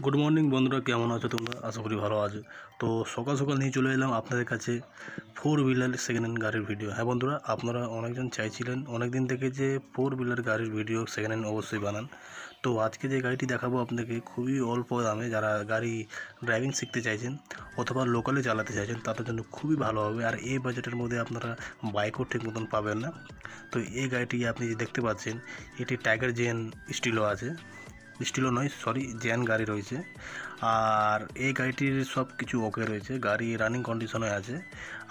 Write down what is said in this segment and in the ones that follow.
Good morning বন্ধুরা, কেমন আছো তোমরা? আশা করি ভালো আছো। তো সকাল সকাল নিয়ে চলে এলাম আপনাদের কাছে ফোর হুইলার সেকেন্ড হ্যান্ড গাড়ির ভিডিও। হ্যাঁ বন্ধুরা, আপনারা অনেকজন চাইছিলেন অনেক দিন থেকে যে ফোর হুইলার গাড়ির ভিডিও সেকেন্ড হ্যান্ড অবশ্যই বানান। তো আজকে যে গাড়িটি দেখাবো আপনাকে খুবই অল্প দামে, যারা গাড়ি ড্রাইভিং শিখতে চাইছেন অথবা লোকালে চালাতে চাইছেন তাদের জন্য খুবই ভালো হবে। আর এই বাজেটের মধ্যে আপনারা বাইকও ঠিক মতন পাবেন না। তো এই গাড়িটি আপনি যে দেখতে পাচ্ছেন, এটি টাইগার জেন স্টিলও আছে, স্টিলও নয় সরি, জেন গাড়ি রয়েছে। আর এই গাড়িটির সব কিছু ওকে রয়েছে, গাড়ি রানিং কন্ডিশনে আছে।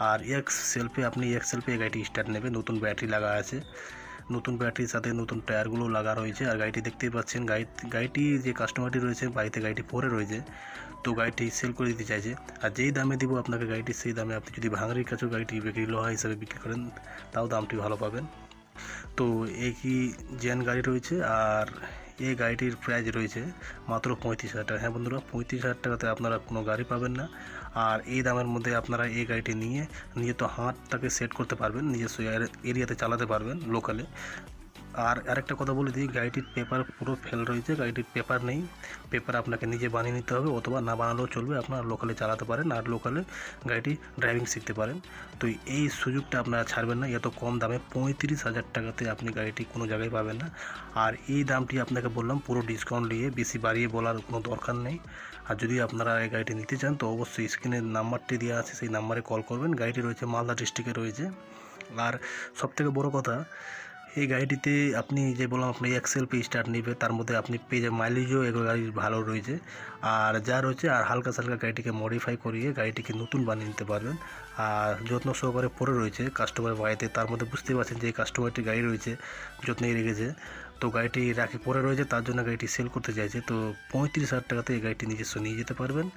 আর এক্স সেলফে এই গাড়িটি স্টার্ট নেবে, নতুন ব্যাটারি লাগা আছে, নতুন ব্যাটারির সাথে নতুন টায়ারগুলো লাগা রয়েছে। আর গাড়িটি দেখতেই পাচ্ছেন, গাড়িটি যে কাস্টমারটি রয়েছে বাড়িতে গাড়িটি পরে রয়েছে, তো গাড়িটি সেল করে দিতে চাইছে। আর যেই দামে দিব আপনাকে গাড়িটি, সেই দামে আপনি যদি ভাঙড়ির কাছেও গাড়িটি বিক্রি লোহা হিসাবে বিক্রি করেন তাও দামটি ভালো পাবেন। তো একই জেন গাড়ি রয়েছে। আর এই গাড়িটির প্রাইস রয়েছে মাত্র 35,000 টাকা। হ্যাঁ বন্ধুরা, 35,000 টাকাতে আপনারা কোনো গাড়ি পাবেন না। আর এই দামের মধ্যে আপনারা এই গাড়িটি নিয়ে নিজে তো হাতটাকে সেট করতে পারবেন, নিজস্ব এরিয়াতে চালাতে পারবেন লোকালে। আর আরেকটা কথা বলে দিই, গাড়িটির পেপার পুরো ফেল রয়েছে, গাড়িটির পেপার নেই। পেপার আপনাকে নিজে বানিয়ে নিতে হবে, অথবা না বানালেও চলবে, আপনারা লোকালে চালাতে পারেন আর লোকালে গাড়িটি ড্রাইভিং শিখতে পারেন। তো এই সুযোগটা আপনারা ছাড়বেন না, এত কম দামে 35,000 টাকাতে আপনি গাড়িটি কোনো জায়গায় পাবেন না। আর এই দামটি আপনাকে বললাম পুরো ডিসকাউন্ট নিয়ে, বেশি বাড়িয়ে বলার কোনো দরকার নেই। আর যদি আপনারা এই গাড়িটি নিতে চান তো অবশ্যই স্ক্রিনের নাম্বারটি দেওয়া আছে, সেই নাম্বারে কল করবেন। গাড়িটি রয়েছে মালদা ডিস্ট্রিক্টে রয়েছে। আর সবথেকে বড় কথা, এই গাড়িটিতে আপনি যে বললাম আপনি এক্সএলপি স্টার্ট নেবে, তার মধ্যে আপনি পেয়ে যাবেন মাইলেজও এগুলো গাড়ির ভালো রয়েছে। আর যা রয়েছে আর হালকা সালকা গাড়িটিকে মডিফাই করিয়ে গাড়িটিকে নতুন বানিয়ে নিতে পারবেন। আর যত্ন সহকারে পরে রয়েছে কাস্টমার বাড়িতে, তার মধ্যে বুঝতে পারছেন যে কাস্টমারটি গাড়ি রয়েছে যত্নেই রেখেছে। তো গাড়িটি রাখি পরে রয়েছে, তার জন্য গাড়িটি সেল করতে চাইছে। তো 35,000 টাকাতে এই গাড়িটি নিজস্ব নিয়ে যেতে পারবেন।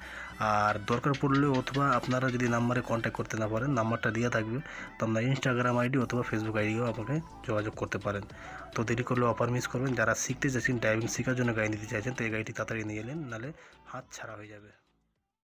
আর দরকার পড়লে অথবা আপনারা যদি নাম্বারে কন্ট্যাক্ট করতে না পারেন, নাম্বারটা দেওয়া থাকবে, তো আপনার ইনস্টাগ্রাম আইডি অথবা ফেসবুক আইডিও আমাকে যোগাযোগ করতে পারেন। তো দেরি করলে অফার মিস করবেন। যারা শিখতে চাইছেন, ড্রাইভিং শেখার জন্য গাড়ি নিতে চাইছেন, তো এই গাড়িটি তাড়াতাড়ি নিয়ে এলেন, নাহলে হাত ছাড়া হয়ে যাবে।